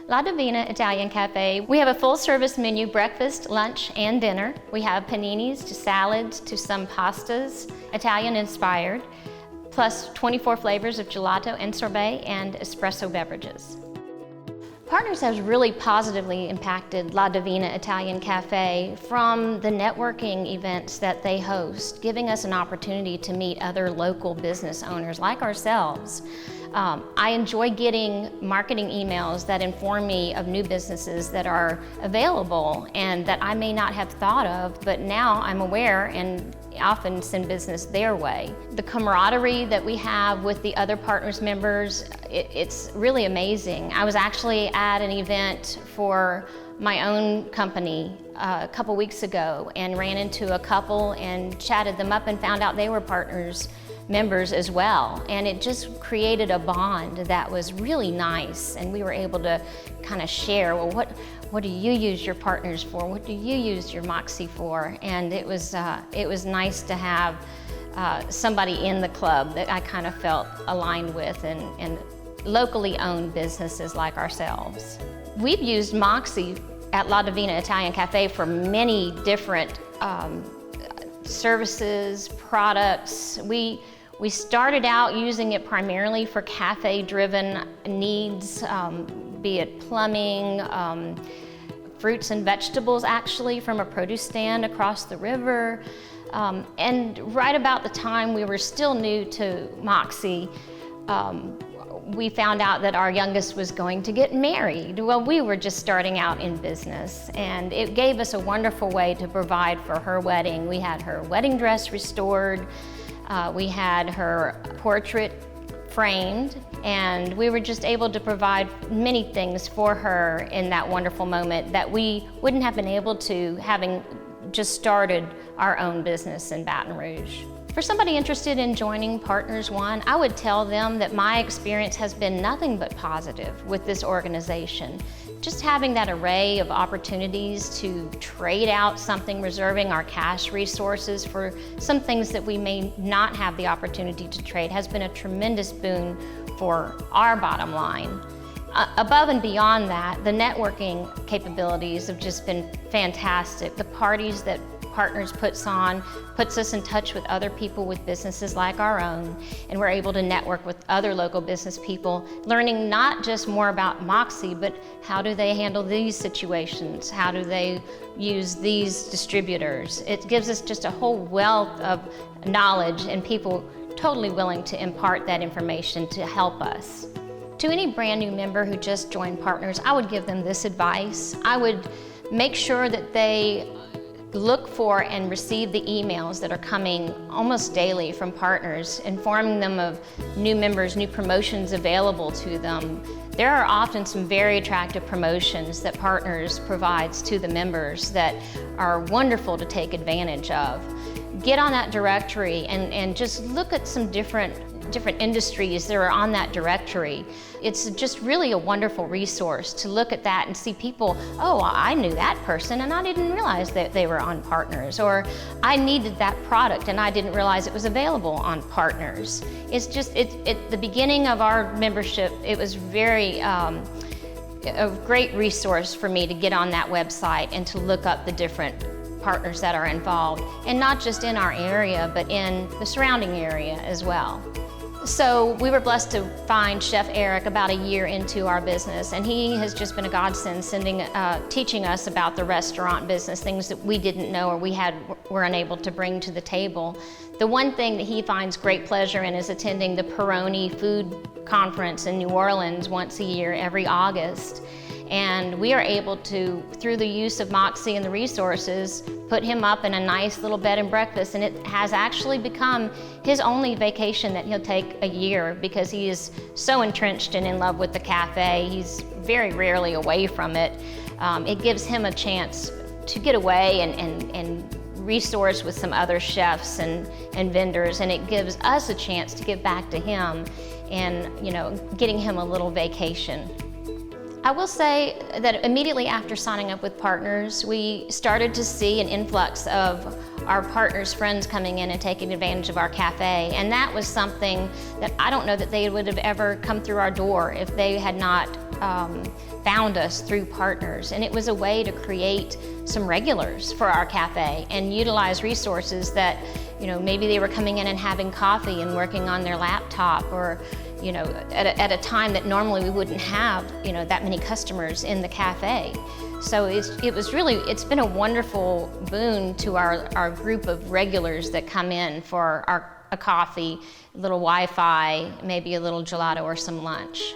La Divina Italian Cafe. We have a full-service menu, breakfast, lunch, and dinner. We have paninis to salads to some pastas, Italian-inspired, plus 24 flavors of gelato and sorbet and espresso beverages. Partners has really positively impacted La Divina Italian Cafe from the networking events that they host, giving us an opportunity to meet other local business owners like ourselves. I enjoy getting marketing emails that inform me of new businesses that are available and that I may not have thought of, but now I'm aware and often send business their way. The camaraderie that we have with the other Partners members, it's really amazing. I was actually at an event for my own company a couple weeks ago and ran into a couple and chatted them up and found out they were Partners members as well. And it just created a bond that was really nice. And we were able to kind of share, well, what do you use your Partners for? What do you use your Moxey for? And it was nice to have somebody in the club that I kind of felt aligned with and locally owned businesses like ourselves. We've used Moxey at La Divina Italian Cafe for many different services, products. We started out using it primarily for cafe-driven needs, be it plumbing, fruits and vegetables actually from a produce stand across the river. And right about the time we were still new to Moxey, we found out that our youngest was going to get married. Well, we were just starting out in business, and it gave us a wonderful way to provide for her wedding. We had her wedding dress restored, we had her portrait framed, and we were just able to provide many things for her in that wonderful moment that we wouldn't have been able to having just started our own business in Baton Rouge. For somebody interested in joining PartnersOne, I would tell them that my experience has been nothing but positive with this organization. Just having that array of opportunities to trade out something, reserving our cash resources for some things that we may not have the opportunity to trade has been a tremendous boon for our bottom line. Above and beyond that, the networking capabilities have just been fantastic. The parties that Partners puts us in touch with other people with businesses like our own, and we're able to network with other local business people, learning not just more about Moxey, but how do they handle these situations? How do they use these distributors? It gives us just a whole wealth of knowledge and people totally willing to impart that information to help us. To any brand new member who just joined Partners, I would give them this advice. I would make sure that they look for and receive the emails that are coming almost daily from Partners, informing them of new members, new promotions available to them. There are often some very attractive promotions that Partners provides to the members that are wonderful to take advantage of. Get on that directory and just look at some different industries that are on that directory. It's just really a wonderful resource to look at that and see people, oh, I knew that person and I didn't realize that they were on Partners, or I needed that product and I didn't realize it was available on Partners. It's just, at the beginning of our membership, it was very, a great resource for me to get on that website and to look up the different partners that are involved, and not just in our area, but in the surrounding area as well. So we were blessed to find Chef Eric about a year into our business, and he has just been a godsend, teaching us about the restaurant business, things that we didn't know or were unable to bring to the table. The one thing that he finds great pleasure in is attending the Peroni Food Conference in New Orleans once a year, every August. And we are able to, through the use of Moxey and the resources, put him up in a nice little bed and breakfast, and it has actually become his only vacation that he'll take a year because he is so entrenched and in love with the cafe. He's very rarely away from it. It gives him a chance to get away and resource with some other chefs and vendors, and it gives us a chance to give back to him and, getting him a little vacation. I will say that immediately after signing up with Partners, we started to see an influx of our partners' friends coming in and taking advantage of our cafe. And that was something that I don't know that they would have ever come through our door if they had not found us through Partners. And it was a way to create some regulars for our cafe and utilize resources that, maybe they were coming in and having coffee and working on their laptop, or at a time that normally we wouldn't have, that many customers in the cafe. So it's been a wonderful boon to our group of regulars that come in for a coffee, a little Wi-Fi, maybe a little gelato or some lunch.